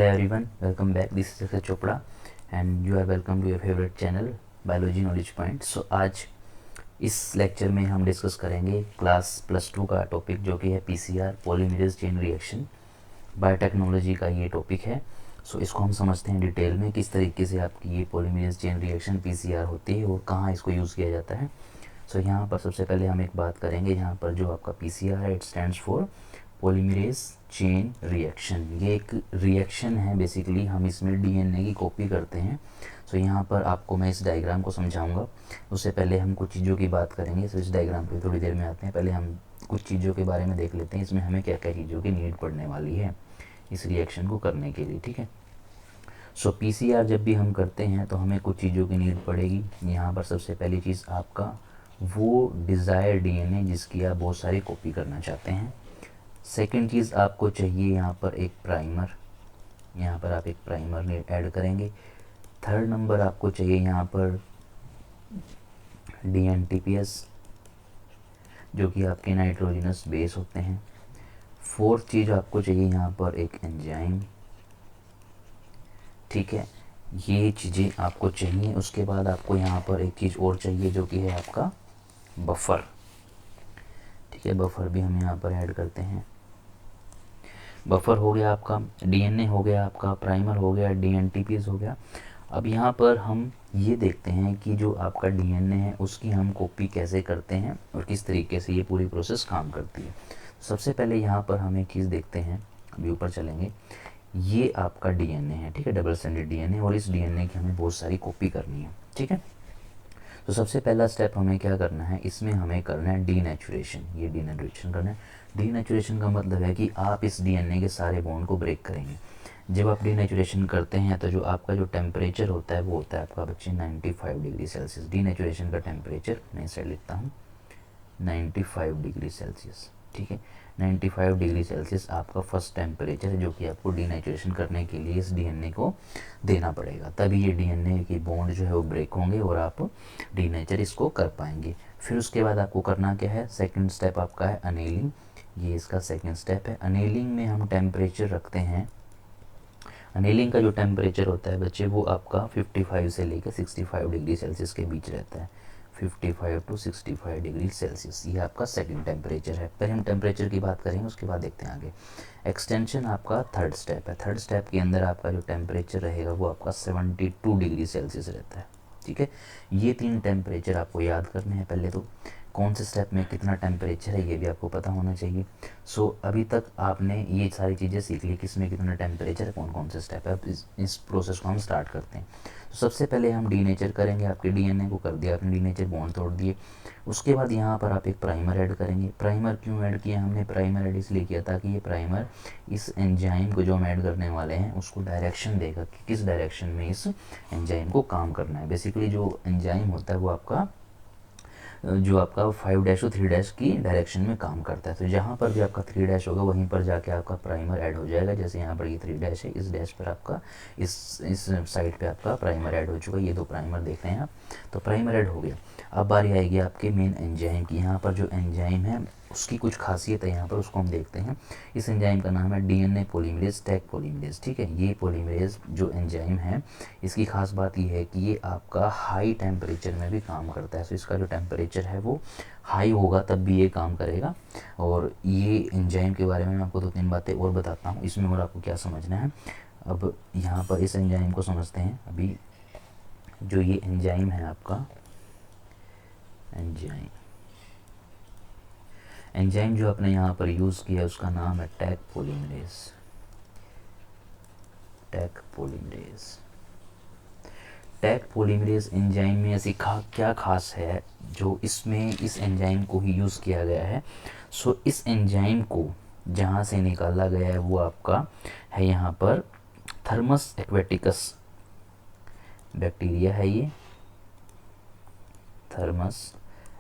Hello everyone, welcome back. This is Akshay Chopra and you are welcome to your favorite channel Biology Knowledge Point. So आज इस lecture में हम discuss करेंगे class +2 का topic जो कि है PCR polymerase chain reaction. Biotechnology का ये टॉपिक है। सो इसको हम समझते हैं डिटेल में किस तरीके से आपकी ये पॉलीमरेज चेन रिएक्शन पीसीआर होती है और कहाँ इसको यूज़ किया जाता है। सो यहाँ पर सबसे पहले हम एक बात करेंगे, यहाँ पर जो आपका पीसीआर है it stands for polymerase chain reaction. ये एक रिएक्शन है, बेसिकली हम इसमें डीएनए की कॉपी करते हैं। सो यहाँ पर आपको मैं इस डायग्राम को समझाऊंगा, उससे पहले हम कुछ चीज़ों की बात करेंगे। सो इस डायग्राम पे थोड़ी देर में आते हैं, पहले हम कुछ चीज़ों के बारे में देख लेते हैं, इसमें हमें क्या क्या चीज़ों की नीड पड़ने वाली है इस रिएक्शन को करने के लिए, ठीक है। सो पीसीआर जब भी हम करते हैं तो हमें कुछ चीज़ों की नीड पड़ेगी। यहाँ पर सबसे पहली चीज़ आपका वो डिज़ायर डीएनए जिसकी आप बहुत सारी कॉपी करना चाहते हैं। सेकेंड चीज़ आपको चाहिए यहाँ पर एक प्राइमर, यहाँ पर आप एक प्राइमर ऐड करेंगे। थर्ड नंबर आपको चाहिए यहाँ पर डीएनटीपीएस जो कि आपके नाइट्रोजनस बेस होते हैं। फोर्थ चीज़ आपको चाहिए यहाँ पर एक एंजाइम, ठीक है, ये चीज़ें आपको चाहिए। उसके बाद आपको यहाँ पर एक चीज़ और चाहिए जो कि है आपका बफर, ठीक है। बफर भी हम यहाँ पर ऐड करते हैं। बफर हो गया आपका, डीएनए हो गया आपका, प्राइमर हो गया, डीएनटीपीएस हो गया। अब यहाँ पर हम ये देखते हैं कि जो आपका डीएनए है उसकी हम कॉपी कैसे करते हैं और किस तरीके से ये पूरी प्रोसेस काम करती है। सबसे पहले यहाँ पर हम एक चीज़ देखते हैं, अभी ऊपर चलेंगे। ये आपका डीएनए है, ठीक है, डबल स्ट्रैंडेड डीएनए, और इस डीएनए की हमें बहुत सारी कॉपी करनी है, ठीक है। तो सबसे पहला स्टेप हमें क्या करना है, इसमें हमें करना है डीनेचुरेशन। ये डीनेचुरेशन करना है। डीनेचुरेशन का मतलब है कि आप इस डीएनए के सारे बॉन्ड को ब्रेक करेंगे। जब आप डीनेचुरेशन करते हैं तो जो आपका जो टेम्परेचर होता है वो होता है आपका बच्चे 95 डिग्री सेल्सियस। डीनेचुरेशन का टेम्परेचर मैं इस साइड लिखता हूँ 95 डिग्री सेल्सियस, ठीक है। 95 डिग्री सेल्सियस आपका फर्स्ट टेम्परेचर है जो कि आपको डीनेचुरेशन करने के लिए इस डीएनए को देना पड़ेगा, तभी ये डीएनए की बॉन्ड जो है वो ब्रेक होंगे और आप डीनेचर इसको कर पाएंगे। फिर उसके बाद आपको करना क्या है, सेकंड स्टेप आपका है अनेलिंग। ये इसका सेकंड स्टेप है। अनेलिंग में हम टेम्परेचर रखते हैं। अनेलिंग का जो टेम्परेचर होता है बच्चे वो आपका 55 से लेकर 65 डिग्री सेल्सियस के बीच रहता है। 55 टू 65 डिग्री सेल्सियस ये आपका सेकंड टेम्परेचर है। पहले हम टेम्परेचर की बात करेंगे, उसके बाद देखते हैं आगे। एक्सटेंशन आपका थर्ड स्टेप है। थर्ड स्टेप के अंदर आपका जो टेम्परेचर रहेगा वो आपका 72 डिग्री सेल्सियस रहता है, ठीक है। ये तीन टेम्परेचर आपको याद करने हैं। पहले तो कौन से स्टेप में कितना टेम्परेचर है ये भी आपको पता होना चाहिए। सो अभी तक आपने ये सारी चीज़ें सीख ली, किस में कितना टेम्परेचर है, कौन कौन से स्टेप है। अब इस प्रोसेस को हम स्टार्ट करते हैं। तो सबसे पहले हम डीनेचर करेंगे। आपके डीएनए को कर दिया आपने डीनेचर, बॉन्ड तोड़ दिए। उसके बाद यहाँ पर आप एक प्राइमर ऐड करेंगे। प्राइमर क्यों ऐड किया हमने, प्राइमर ऐड इसलिए किया ताकि ये प्राइमर इस एंजाइम को जो हम ऐड करने वाले हैं उसको डायरेक्शन देगा कि किस डायरेक्शन में इस एंजाइम को काम करना है। बेसिकली जो एंजाइम होता है वो आपका जो आपका 5' और 3' की डायरेक्शन में काम करता है। तो जहाँ पर भी आपका 3' होगा वहीं पर जाके आपका प्राइमर ऐड हो जाएगा। जैसे यहाँ पर ये 3' है, इस डैश पर आपका इस साइड पे आपका प्राइमर ऐड हो चुका है। ये दो प्राइमर देख रहे हैं आप, तो प्राइमर ऐड हो गया। अब बारी आएगी आपके मेन एंजाइम की। यहाँ पर जो एंजाइम है उसकी कुछ खासियत है यहाँ पर, उसको हम देखते हैं। इस एंजाइम का नाम है डीएनए पॉलीमरेज टैग पॉलीमरेज, ठीक है। ये पॉलीमरेज जो एंजाइम है इसकी खास बात ये है कि ये आपका हाई टेम्परेचर में भी काम करता है। तो इसका जो टेम्परेचर है वो हाई होगा तब भी ये काम करेगा। और ये एंजाइम के बारे में मैं आपको 2-3 बातें और बताता हूँ इसमें, और आपको क्या समझना है। अब यहाँ पर इस एंजाइम को समझते हैं। अभी जो ये एंजाइम है आपका एंजाइम जो आपने यहाँ पर यूज़ किया उसका नाम है tag polymerase. Tag polymerase, tag polymerase enzyme में ऐसी क्या खास है जो इसमें इस एंजाइम को ही यूज़ किया गया है। सो इस एंजाइम को जहाँ से निकाला गया है वो आपका है यहाँ पर थर्मस एक्वेटिकस बैक्टीरिया है, ये थर्मस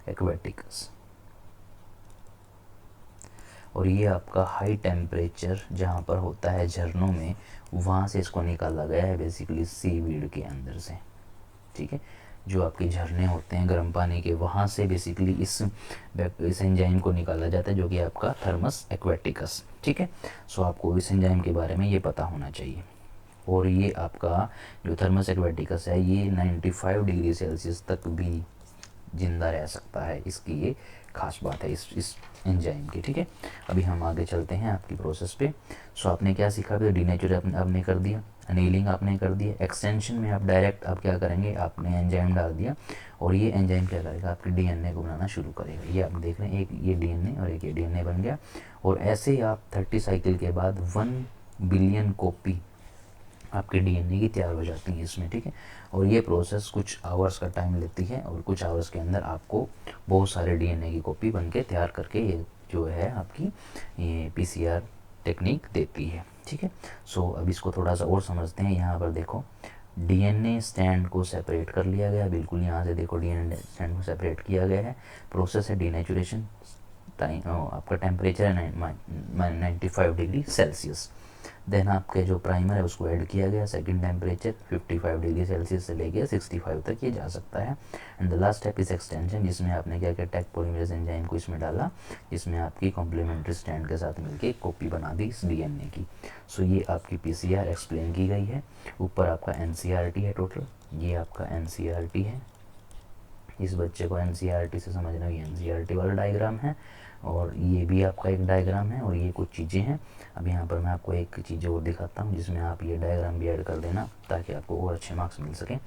एक्वेटिकस। और ये आपका हाई टेम्परेचर जहाँ पर होता है झरनों में, वहाँ से इसको निकाला गया है बेसिकली सीवीड के अंदर से, ठीक है। जो आपके झरने होते हैं गर्म पानी के, वहाँ से बेसिकली इस एंजाइम को निकाला जाता है जो कि आपका थर्मस एक्वेटिकस, ठीक है। सो आपको इस एंजाइम के बारे में ये पता होना चाहिए। और ये आपका जो थर्मस एक्वेटिकस है ये 95 डिग्री सेल्सियस तक भी जिंदा रह सकता है। इसकी ये खास बात है इस एंजाइम की। ठीक है, अभी हम आगे चलते हैं आपकी प्रोसेस पे। सो आपने क्या सीखा, फिर डीनेचर आपने कर दिया, अनीलिंग आपने कर दिया, एक्सटेंशन में आप डायरेक्ट आप क्या करेंगे, आपने एंजाइम डाल दिया और ये एंजाइम क्या करेगा, आपके डीएनए को बनाना शुरू करेगा। ये आप देख रहे हैं, एक ये डीएनए और एक ये डीएनए बन गया। और ऐसे ही आप 30 साइकिल के बाद 1 बिलियन कॉपी आपके डीएनए की तैयार हो जाती है इसमें। ठीक है, और ये प्रोसेस कुछ आवर्स का टाइम लेती है और कुछ आवर्स के अंदर आपको बहुत सारे डीएनए की कॉपी बन के तैयार करके ये जो है आपकी ये पीसीआर टेक्निक देती है। ठीक है, सो अब इसको थोड़ा सा और समझते हैं। यहाँ पर देखो डीएनए स्टैंड को सेपरेट कर लिया गया, बिल्कुल यहाँ से देखो डीएनए स्टैंड को सेपरेट किया गया है। प्रोसेस है डीनेचुरेशन, टाइम आपका टेम्परेचर है 95 डिग्री सेल्सियस। देन आपके जो प्राइमर है उसको ऐड किया गया, सेकंड टेम्परेचर 55 डिग्री सेल्सियस से लेके 65 तक ये जा सकता है। And the last step is extension, जिसमें आपने क्या किया, टैग पॉलीमरेज एंजाइम को इसमें डाला, जिसमें आपकी कॉम्प्लीमेंट्री स्टैंड के साथ मिलके कॉपी बना दी इस डीएनए की। सो ये आपकी पीसीआर एक्सप्लेन की गई है। ऊपर आपका एनसीईआरटी है टोटल, ये आपका एनसीईआरटी है। इस बच्चे को एनसीईआरटी से समझना, ये एनसीईआरटी वाला डायग्राम है और ये भी आपका एक डायग्राम है और ये कुछ चीज़ें हैं। अब यहाँ पर मैं आपको एक चीज़ और दिखाता हूँ जिसमें आप ये डायग्राम भी ऐड कर देना ताकि आपको और अच्छे मार्क्स मिल सकें।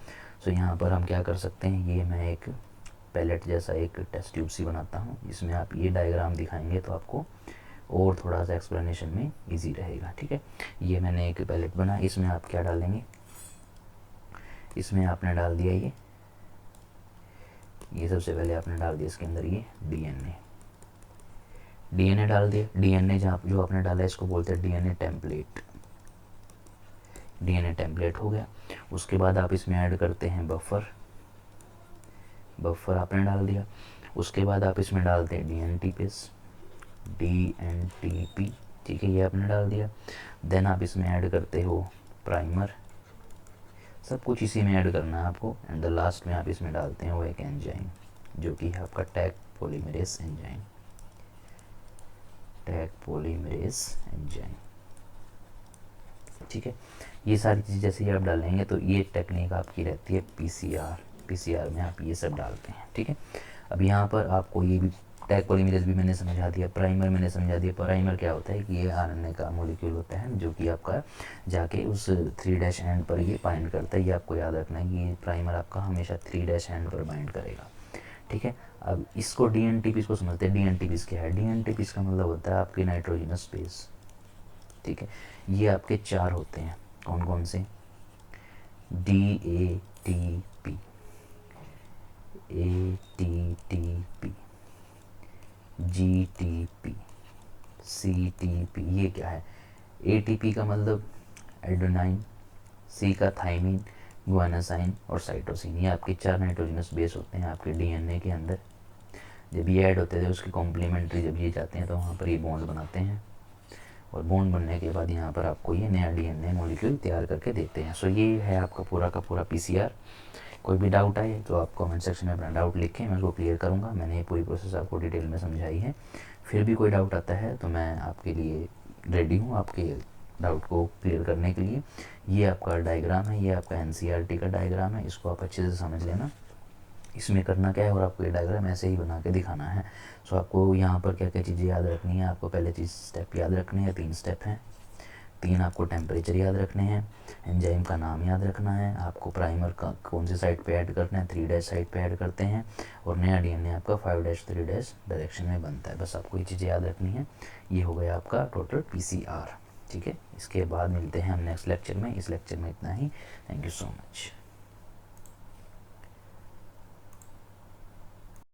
सो यहाँ पर हम क्या कर सकते हैं, ये मैं एक पैलेट जैसा एक टेस्ट ट्यूब सी बनाता हूँ, जिसमें आप ये डायग्राम दिखाएंगे तो आपको और थोड़ा सा एक्सप्लेनेशन में ईजी रहेगा। ठीक है, ये मैंने एक पैलेट बना, इसमें आप क्या डालेंगे, इसमें आपने डाल दिया ये सबसे पहले आपने डाल दिया इसके अंदर ये डीएनए डाल दिया। डीएनए जो आपने डाला इसको बोलते हैं डीएनए टेम्पलेट। डीएनए टेम्पलेट हो गया। उसके बाद आप इसमें ऐड करते हैं बफर आपने डाल दिया। उसके बाद आप इसमें डालते हैं डीएनटीपी। ठीक है, ये आपने डाल दिया। देन आप इसमें ऐड करते हो प्राइमर, सब कुछ इसी में ऐड करना है आपको। एंड द लास्ट में आप इसमें डालते हैं वो एक एंजाइम जो कि है आपका टैग पॉलीमरेज एंजाइम। ठीक है, ये सारी चीज़ जैसे ही आप डालेंगे तो ये टेक्निक आपकी रहती है पीसीआर में आप ये सब डालते हैं। ठीक है, अब यहाँ पर आपको ये भी टैग पॉलीमरेज भी मैंने समझा दिया, प्राइमर मैंने समझा दिया। प्राइमर क्या होता है कि ये आरएनए का मॉलिक्यूल होता है जो कि आपका जाके उस 3' एंड पर ये बाइंड करता है। ये आपको याद रखना है कि ये प्राइमर आपका हमेशा 3' एंड पर बाइंड करेगा। ठीक है, अब इसको डीएनटीपीस को समझते हैं। डीएनटीपीस क्या है, डीएनटीपीस का मतलब होता है आपकी नाइट्रोजनस बेस। ठीक है, ये आपके 4 होते हैं, कौन कौन से, DATP, ATTP, GTP, CTP। ये क्या है, ATP का मतलब एडेनाइन, C का थाइमिन, गुआनासाइन और साइटोसिन। ये आपके 4 नाइट्रोजनस बेस होते हैं आपके डीएनए के अंदर। जब ये ऐड होते थे उसकी कॉम्प्लीमेंट्री जब ये जाते हैं तो वहाँ पर ये बॉन्ड बनाते हैं और बॉन्ड बनने के बाद यहाँ पर आपको ये नया डीएनए मॉलिक्यूल तैयार करके देते हैं। सो ये है आपका पूरा का पूरा पीसीआर। कोई भी डाउट आए तो आप कमेंट सेक्शन में अपना डाउट लिखें, मैं उसको क्लियर करूँगा। मैंने ये पूरी प्रोसेस आपको डिटेल में समझाई है। फिर भी कोई डाउट आता है तो मैं आपके लिए रेडी हूँ आपके डाउट को क्लियर करने के लिए। ये आपका डायग्राम है, ये आपका एनसीईआरटी का डायग्राम है, इसको आप अच्छे से समझ लेना। इसमें करना क्या है और आपको ये डायग्राम ऐसे ही बना के दिखाना है। सो आपको यहाँ पर क्या क्या चीज़ें याद रखनी है, आपको पहले चीज़ स्टेप याद रखने हैं, 3 स्टेप हैं। 3 आपको टेम्परेचर याद रखने हैं, एंजाइम का नाम याद रखना है, आपको प्राइमर का कौन सी साइड पे ऐड करना है, 3' साइड पे ऐड करते हैं और नया डीएनए आपका 5'3' डायरेक्शन में बनता है। बस आपको ये चीज़ें याद रखनी है। ये हो गया आपका टोटल पीसीआर। ठीक है, इसके बाद मिलते हैं हम नेक्स्ट लेक्चर में। इस लेक्चर में इतना ही। Thank you so much.